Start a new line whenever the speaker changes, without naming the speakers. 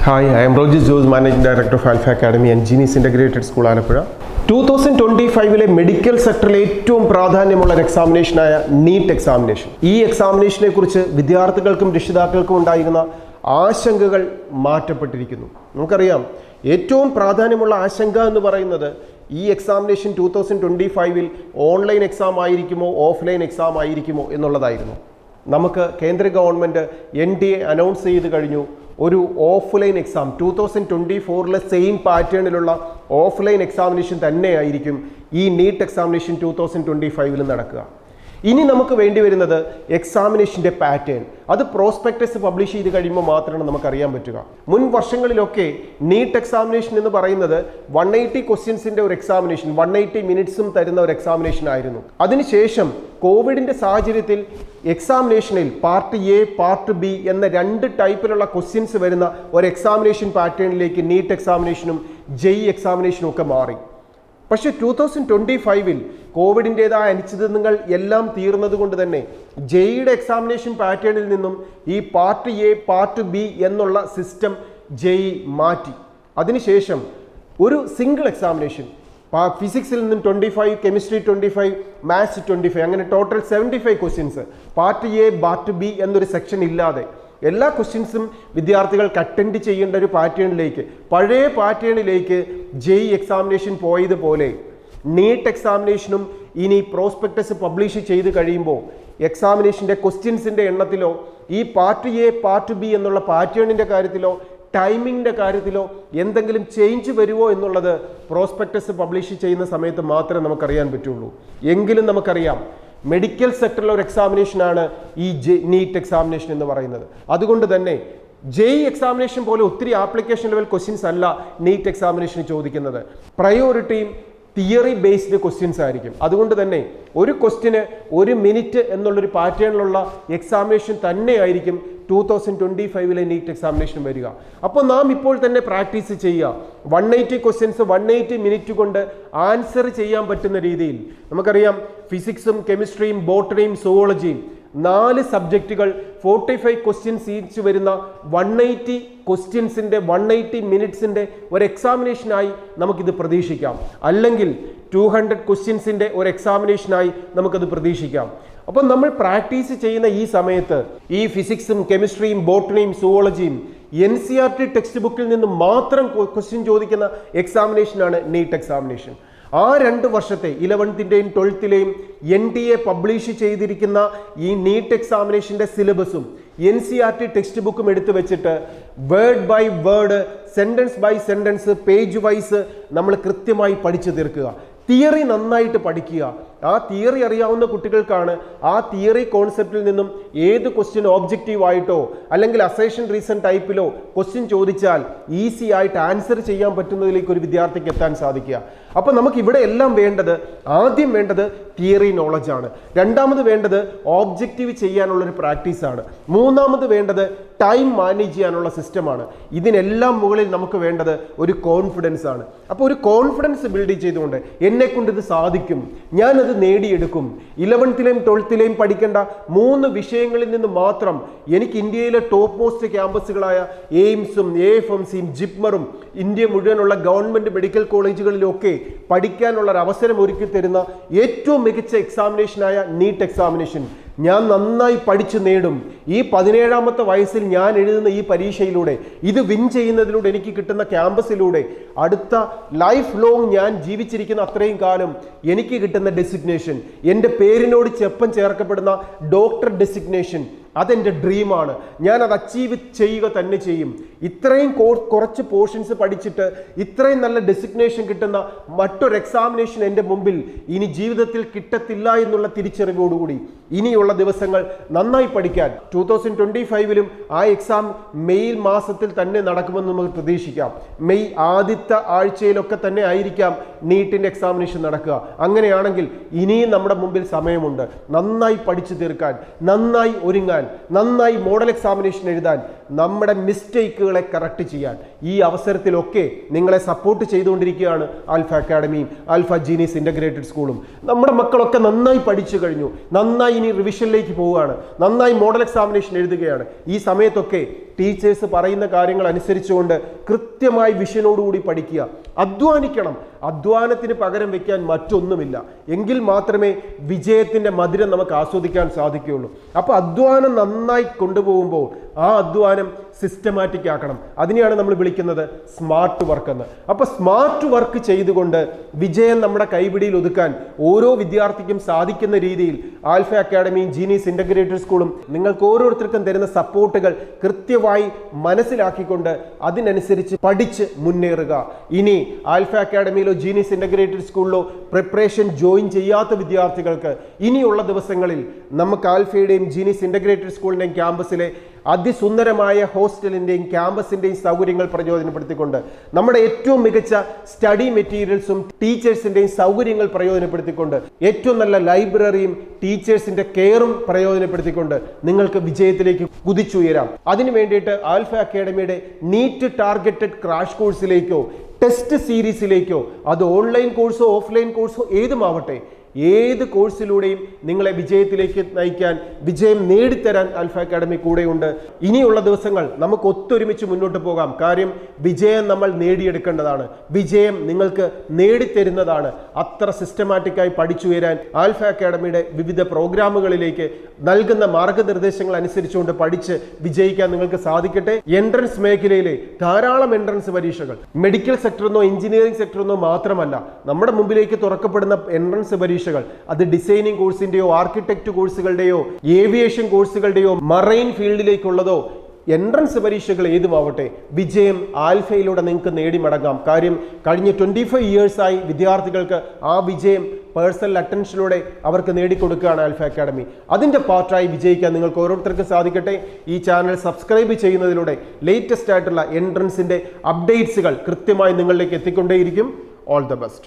Hi, I am Rogis Jose, Managing Director of Alpha Academy and Genius Integrated School, Alappuzha. 2025 medical സെക്ടറിലെ ഏറ്റവും പ്രാധാന്യമുള്ള ഒരു എക്സാമിനേഷനായ NEET examination. ഈ എക്സാമിനേഷനെ കുറിച്ച് വിദ്യാർത്ഥികൾക്കും രക്ഷിതാക്കൾക്കും ഉണ്ടായിരുന്ന ആശങ്കകൾ മാറ്റപ്പെട്ടിരിക്കുന്നു. നമുക്കറിയാം, ഏറ്റവും പ്രാധാന്യമുള്ള ആശങ്ക എന്ന് പറയുന്നത് ഈ എക്സാമിനേഷൻ 2025 ഓൺലൈൻ എക്സാം ആയിരിക്കുമോ ഓഫ്ലൈൻ എക്സാം ആയിരിക്കുമോ എന്നുള്ളതായിരുന്നു. നമുക്ക് കേന്ദ്ര ഗവൺമെൻറ് NDA അനൗൺസ് ചെയ്ത് കഴിഞ്ഞു, ഒരു ഓഫ്ലൈൻ എക്സാം 2024 സെയിം പാറ്റേണിലുള്ള ഓഫ്ലൈൻ എക്സാമിനേഷൻ തന്നെയായിരിക്കും ഈ നീറ്റ് എക്സാമിനേഷൻ 2025 നടക്കുക. ഇനി നമുക്ക് വേണ്ടി വരുന്നത് എക്സാമിനേഷൻ്റെ പാറ്റേൺ. അത് പ്രോസ്പെക്ടസ് പബ്ലിഷ് ചെയ്ത് കഴിയുമ്പോൾ മാത്രമാണ് നമുക്കറിയാൻ പറ്റുക. മുൻ വർഷങ്ങളിലൊക്കെ നീറ്റ് എക്സാമിനേഷൻ എന്ന് പറയുന്നത് 180 ക്വസ്റ്റ്യൻസിൻ്റെ ഒരു എക്സാമിനേഷൻ, 180 മിനിറ്റ്സും തരുന്ന ഒരു എക്സാമിനേഷൻ ആയിരുന്നു. അതിനുശേഷം കോവിഡിൻ്റെ സാഹചര്യത്തിൽ എക്സാമിനേഷനിൽ പാർട്ട് എ പാർട്ട് ബി എന്ന രണ്ട് ടൈപ്പിലുള്ള ക്വസ്റ്റ്യൻസ് വരുന്ന ഒരു എക്സാമിനേഷൻ പാറ്റേണിലേക്ക് നീറ്റ് എക്സാമിനേഷനും JEE എക്സാമിനേഷനും ഒക്കെ മാറി. പക്ഷേ 2025 കോവിഡിൻ്റെതായ അനിശ്ചിതത്വങ്ങൾ എല്ലാം തീർന്നത് കൊണ്ട് തന്നെ JEEയുടെ എക്സാമിനേഷൻ പാറ്റേണിൽ നിന്നും ഈ പാർട്ട് എ പാർട്ട് ബി എന്നുള്ള സിസ്റ്റം JEE മാറ്റി. അതിനുശേഷം ഒരു സിംഗിൾ എക്സാമിനേഷൻ, ഫിസിക്സിൽ നിന്നും 25, കെമിസ്ട്രി 25, മാത്സ് 25, അങ്ങനെ total 75 questions part A part B എന്നൊരു സെക്ഷൻ ഇല്ലാതെ എല്ലാ ക്വസ്റ്റ്യൻസും വിദ്യാർത്ഥികൾക്ക് അറ്റൻഡ് ചെയ്യേണ്ട ഒരു പാറ്റേണിലേക്ക്, പഴയ പാറ്റേണിലേക്ക് JEE എക്സാമിനേഷൻ പോയതുപോലെ നീറ്റ് എക്സാമിനേഷനും ഇനി പ്രോസ്പെക്ടസ് പബ്ലിഷ് ചെയ്ത് കഴിയുമ്പോൾ എക്സാമിനേഷൻ്റെ ക്വസ്റ്റ്യൻസിൻ്റെ എണ്ണത്തിലോ ഈ പാർട്ട് എ പാർട്ട് ബി എന്നുള്ള പാറ്റേണിൻ്റെ കാര്യത്തിലോ ടൈമിങ്ങിൻ്റെ കാര്യത്തിലോ എന്തെങ്കിലും ചേഞ്ച് വരുമോ എന്നുള്ളത് പ്രോസ്പെക്ടസ് പബ്ലിഷ് ചെയ്യുന്ന സമയത്ത് മാത്രമേ നമുക്കറിയാൻ പറ്റുള്ളൂ. എങ്കിലും നമുക്കറിയാം, മെഡിക്കൽ സെക്ടറിലെ ഒരു എക്സാമിനേഷനാണ് ഈ നീറ്റ് എക്സാമിനേഷൻ എന്ന് പറയുന്നത്. അതുകൊണ്ട് തന്നെ JEE എക്സാമിനേഷൻ പോലെ ഒത്തിരി ആപ്ലിക്കേഷൻ ലെവൽ ക്വസ്റ്റ്യൻസ് അല്ല നീറ്റ് എക്സാമിനേഷന് ചോദിക്കുന്നത്. പ്രയോറിറ്റിയും തിയറി ബേസ്ഡ് ക്വസ്റ്റ്യൻസ് ആയിരിക്കും. അതുകൊണ്ട് തന്നെ ഒരു ക്വസ്റ്റ്യന് 1 മിനിറ്റ് എന്നുള്ളൊരു പാറ്റേണിലുള്ള എക്സാമിനേഷൻ തന്നെയായിരിക്കും 2025 നീറ്റ് എക്സാമിനേഷൻ വരിക. അപ്പോൾ നാം ഇപ്പോൾ തന്നെ പ്രാക്ടീസ് ചെയ്യുക. 180 ക്വസ്റ്റ്യൻസ് 180 മിനിറ്റ് കൊണ്ട് ആൻസർ ചെയ്യാൻ പറ്റുന്ന രീതിയിൽ. നമുക്കറിയാം, ഫിസിക്സും കെമിസ്ട്രിയും ബോട്ടണിയും സുവോളജിയും 4 സബ്ജക്റ്റുകൾ 45 ക്വസ്റ്റ്യൻസ് ഈച്ച് വരുന്ന 180 ക്വസ്റ്റ്യൻസിൻ്റെ 180 മിനിറ്റ്സിൻ്റെ ഒരു എക്സാമിനേഷനായി നമുക്കിത് പ്രതീക്ഷിക്കാം. അല്ലെങ്കിൽ 200 ക്വസ്റ്റ്യൻസിൻ്റെ ഒരു എക്സാമിനേഷനായി നമുക്കത് പ്രതീക്ഷിക്കാം. അപ്പം നമ്മൾ പ്രാക്ടീസ് ചെയ്യുന്ന ഈ സമയത്ത് ഈ ഫിസിക്സും കെമിസ്ട്രിയും ബോട്ടണിയും സുവോളജിയും NCERT ടെക്സ്റ്റ് ബുക്കിൽ നിന്ന് മാത്രം ക്വസ്റ്റ്യൻ ചോദിക്കുന്ന എക്സാമിനേഷനാണ് നീറ്റ് എക്സാമിനേഷൻ. ആ 2 വർഷത്തെ 11th-ലെയും 12th-ലെയും NDA പബ്ലിഷ് ചെയ്തിരിക്കുന്ന ഈ നീറ്റ് എക്സാമിനേഷൻ്റെ സിലബസും NCERT ടെക്സ്റ്റ് ബുക്കും എടുത്തു വെച്ചിട്ട് word by word, sentence by sentence, page wise നമ്മൾ കൃത്യമായി പഠിച്ചു തീർക്കുക. തിയറി നന്നായിട്ട് പഠിക്കുക. ആ തിയറി അറിയാവുന്ന കുട്ടികൾക്കാണ് ആ തിയറി കോൺസെപ്റ്റിൽ നിന്നും ഏത് ക്വസ്റ്റ്യൻ ഓബ്ജക്റ്റീവ് ആയിട്ടോ അല്ലെങ്കിൽ അസേഷൻ റീസൺ ടൈപ്പിലോ ക്വസ്റ്റ്യൻ ചോദിച്ചാൽ ഈസി ആയിട്ട് ആൻസർ ചെയ്യാൻ പറ്റുന്നതിലേക്ക് ഒരു വിദ്യാർത്ഥിക്ക് എത്താൻ സാധിക്കുക. അപ്പോൾ നമുക്ക് ഇവിടെ എല്ലാം വേണ്ടത്, ആദ്യം വേണ്ടത് തിയറി നോളജാണ്. രണ്ടാമത് വേണ്ടത് ഓബ്ജക്റ്റീവ് ചെയ്യാനുള്ളൊരു പ്രാക്ടീസാണ്. മൂന്നാമത് വേണ്ടത് ടൈം മാനേജ് ചെയ്യാനുള്ള സിസ്റ്റമാണ്. ഇതിനെല്ലാം മുകളിൽ നമുക്ക് വേണ്ടത് ഒരു കോൺഫിഡൻസ് ആണ്. അപ്പോൾ ഒരു കോൺഫിഡൻസ് ബിൽഡ് ചെയ്തുകൊണ്ട് എന്നെക്കൊണ്ട് ഇത് സാധിക്കും, ഞാനത് നേടിയെടുക്കും. 11th-ലെയും 12th-ലെയും പഠിക്കേണ്ട 3 വിഷയങ്ങളിൽ നിന്ന് മാത്രം എനിക്ക് ഇന്ത്യയിലെ ടോപ്പ് മോസ്റ്റ് ക്യാമ്പസുകളായ എയിംസും AFMCയും ജിപ്മറും ഇന്ത്യ മുഴുവനുള്ള ഗവൺമെൻറ് മെഡിക്കൽ കോളേജുകളിലൊക്കെ പഠിക്കാനുള്ള ഒരു അവസരം ഒരുക്കി തരുന്ന ഏറ്റവും മികച്ച എക്സാമിനേഷനായ നീറ്റ് എക്സാമിനേഷൻ ഞാൻ നന്നായി പഠിച്ചു നേടും. ഈ 17ാമത്തെ വയസ്സിൽ ഞാൻ എഴുതുന്ന ഈ പരീക്ഷയിലൂടെ, ഇത് വിൻ ചെയ്യുന്നതിലൂടെ എനിക്ക് കിട്ടുന്ന ക്യാമ്പസിലൂടെ അടുത്ത ലൈഫ് ലോങ് ഞാൻ ജീവിച്ചിരിക്കുന്ന അത്രയും കാലം എനിക്ക് കിട്ടുന്ന ഡെസിഗ്നേഷൻ, എൻ്റെ പേരിനോട് ചെപ്പം ചേർക്കപ്പെടുന്ന ഡോക്ടർ ഡെസിഗ്നേഷൻ, അതെൻ്റെ ഡ്രീമാണ്. ഞാൻ അത് അച്ചീവ് ചെയ്യുക തന്നെ ചെയ്യും. ഇത്രയും കുറച്ച് പോർഷൻസ് പഠിച്ചിട്ട് ഇത്രയും നല്ല ഡെസിഗ്നേഷൻ കിട്ടുന്ന മറ്റൊരു എക്സാമിനേഷൻ എൻ്റെ മുമ്പിൽ ഇനി ജീവിതത്തിൽ കിട്ടത്തില്ല എന്നുള്ള തിരിച്ചറിവോടുകൂടി ഇനിയുള്ള ദിവസങ്ങൾ നന്നായി പഠിക്കാൻ 2025 ആ എക്സാം മെയ് മാസത്തിൽ തന്നെ നടക്കുമെന്ന് നമുക്ക് പ്രതീക്ഷിക്കാം. മെയ് ആദ്യത്തെ ആഴ്ചയിലൊക്കെ തന്നെ ആയിരിക്കാം നീറ്റിൻ്റെ എക്സാമിനേഷൻ നടക്കുക. അങ്ങനെയാണെങ്കിൽ ഇനിയും നമ്മുടെ മുമ്പിൽ സമയമുണ്ട് നന്നായി പഠിച്ചു തീർക്കാൻ, നന്നായി ഒരുങ്ങാൻ. പഠിക്കാൻ, നന്നായി മോഡൽ എക്സാമിനേഷൻ എഴുതാൻ, നമ്മുടെ മിസ്റ്റേക്കുകളെ കറക്റ്റ് ചെയ്യാൻ ഈ അവസരത്തിലൊക്കെ നിങ്ങളെ സപ്പോർട്ട് ചെയ്തുകൊണ്ടിരിക്കുകയാണ് ആൽഫ അക്കാഡമിയും ആൽഫ ജീനീസ് ഇൻ്റഗ്രേറ്റഡ് സ്കൂളും. നമ്മുടെ മക്കളൊക്കെ നന്നായി പഠിച്ചു കഴിഞ്ഞു, നന്നായി ഇനി റിവിഷനിലേക്ക് പോവുകയാണ്, നന്നായി മോഡൽ എക്സാമിനേഷൻ എഴുതുകയാണ്. ഈ സമയത്തൊക്കെ ടീച്ചേഴ്സ് പറയുന്ന കാര്യങ്ങൾ അനുസരിച്ചുകൊണ്ട് കൃത്യമായി വിഷനോടുകൂടി പഠിക്കുക, അധ്വാനിക്കണം. അധ്വാനത്തിന് പകരം വെക്കാൻ മറ്റൊന്നുമില്ല. എങ്കിൽ മാത്രമേ വിജയത്തിൻ്റെ മധുരം നമുക്ക് ആസ്വദിക്കാൻ സാധിക്കുകയുള്ളൂ. അപ്പോൾ അധ്വാനം നന്നായി കൊണ്ടുപോകുമ്പോൾ ആ അധ്വാനം സിസ്റ്റമാറ്റിക് ആക്കണം. അതിനെയാണ് നമ്മൾ വിളിക്കുന്നത് സ്മാർട്ട് വർക്ക് എന്ന്. അപ്പോൾ സ്മാർട്ട് വർക്ക് ചെയ്തുകൊണ്ട് വിജയം നമ്മുടെ കൈപിടിയിൽ ഒതുക്കാൻ ഓരോ വിദ്യാർത്ഥിക്കും സാധിക്കുന്ന രീതിയിൽ ആൽഫ അക്കാഡമിയും ജീനീസ് ഇൻ്റഗ്രേറ്റഡ് സ്കൂളും നിങ്ങൾക്ക് ഓരോരുത്തർക്കും തരുന്ന സപ്പോർട്ടുകൾ കൃത്യമായി മനസ്സിലാക്കിക്കൊണ്ട് അതിനനുസരിച്ച് പഠിച്ച് മുന്നേറുക. ഇനി ആൽഫ അക്കാഡമിയിലോ ജീനീസ് ഇൻ്റഗ്രേറ്റഡ് സ്കൂളിലോ പ്രിപ്പറേഷൻ ജോയിൻ ചെയ്യാത്ത വിദ്യാർത്ഥികൾക്ക് ഇനിയുള്ള ദിവസങ്ങളിൽ നമുക്ക് ആൽഫയുടെയും ജീനീസ് ഇൻ്റഗ്രേറ്റഡ് സ്കൂളിൻ്റെയും ക്യാമ്പസിലെ അതിസുന്ദരമായ ഹോസ്റ്റലിൻ്റെയും ക്യാമ്പസിൻ്റെയും സൗകര്യങ്ങൾ പ്രയോജനപ്പെടുത്തിക്കൊണ്ട് നമ്മുടെ ഏറ്റവും മികച്ച സ്റ്റഡി മെറ്റീരിയൽസും ടീച്ചേഴ്സിൻ്റെയും സൗകര്യങ്ങൾ പ്രയോജനപ്പെടുത്തിക്കൊണ്ട് ഏറ്റവും നല്ല ലൈബ്രറിയും ടീച്ചേഴ്സിൻ്റെ കെയറും പ്രയോജനപ്പെടുത്തിക്കൊണ്ട് നിങ്ങൾക്ക് വിജയത്തിലേക്ക് കുതിച്ചുയരാം. അതിനു വേണ്ടിയിട്ട് ആൽഫ അക്കാഡമിയുടെ നീറ്റ് ടാർഗറ്റഡ് ക്രാഷ് കോഴ്സിലേക്കോ ടെസ്റ്റ് സീരീസിലേക്കോ അത് ഓൺലൈൻ കോഴ്സോ ഓഫ്ലൈൻ കോഴ്സോ ഏതുമാവട്ടെ, ഏത് കോഴ്സിലൂടെയും നിങ്ങളെ വിജയത്തിലേക്ക് നയിക്കാൻ, വിജയം നേടിത്തരാൻ ആൽഫ അക്കാഡമി കൂടെയുണ്ട്. ഇനിയുള്ള ദിവസങ്ങൾ നമുക്ക് ഒത്തൊരുമിച്ച് മുന്നോട്ട് പോകാം. കാര്യം വിജയം നമ്മൾ നേടിയെടുക്കേണ്ടതാണ്, വിജയം നിങ്ങൾക്ക് നേടിത്തരുന്നതാണ്. അത്ര സിസ്റ്റമാറ്റിക്കായി പഠിച്ചുയരാൻ ആൽഫ അക്കാഡമിയുടെ വിവിധ പ്രോഗ്രാമുകളിലേക്ക് നൽകുന്ന മാർഗനിർദ്ദേശങ്ങൾ അനുസരിച്ചുകൊണ്ട് പഠിച്ച് വിജയിക്കാൻ നിങ്ങൾക്ക് സാധിക്കട്ടെ. എൻട്രൻസ് മേഖലയിലെ ധാരാളം എൻട്രൻസ് പരീക്ഷകൾ മെഡിക്കൽ സെക്ടറെന്നോ എഞ്ചിനീയറിംഗ് സെക്ടറെന്നോ മാത്രമല്ല, നമ്മുടെ മുമ്പിലേക്ക് തുറക്കപ്പെടുന്ന എൻട്രൻസ് പരീക്ഷകൾ അത് ഡിസൈനിങ് കോഴ്സിന്റെയോ ആർക്കിടെക്ട് കോഴ്സുകളുടെയോ ഏവിയേഷൻ കോഴ്സുകളുടെയോ മറൈൻ ഫീൽഡിലേക്കുള്ളതോ എൻട്രൻസ് പരീക്ഷകൾ ഏതുമാവട്ടെ, വിജയം ആൽഫയിലൂടെ നിങ്ങൾക്ക് നേടിമടങ്ങാം. കാര്യം കഴിഞ്ഞ 25 ഇയേഴ്സായി വിദ്യാർത്ഥികൾക്ക് ആ വിജയം പേഴ്സണൽ അറ്റൻഷനിലൂടെ അവർക്ക് നേടിക്കൊടുക്കുകയാണ് ആൽഫ അക്കാഡമി. അതിൻ്റെ പാർട്ടായി വിജയിക്കാൻ നിങ്ങൾക്ക് ഓരോരുത്തർക്കും സാധിക്കട്ടെ. ഈ ചാനൽ സബ്സ്ക്രൈബ് ചെയ്യുന്നതിലൂടെ ലേറ്റസ്റ്റ് ആയിട്ടുള്ള എൻട്രൻസിൻ്റെ അപ്ഡേറ്റ്സുകൾ കൃത്യമായി നിങ്ങളിലേക്ക് എത്തിക്കൊണ്ടേയിരിക്കും. All the best.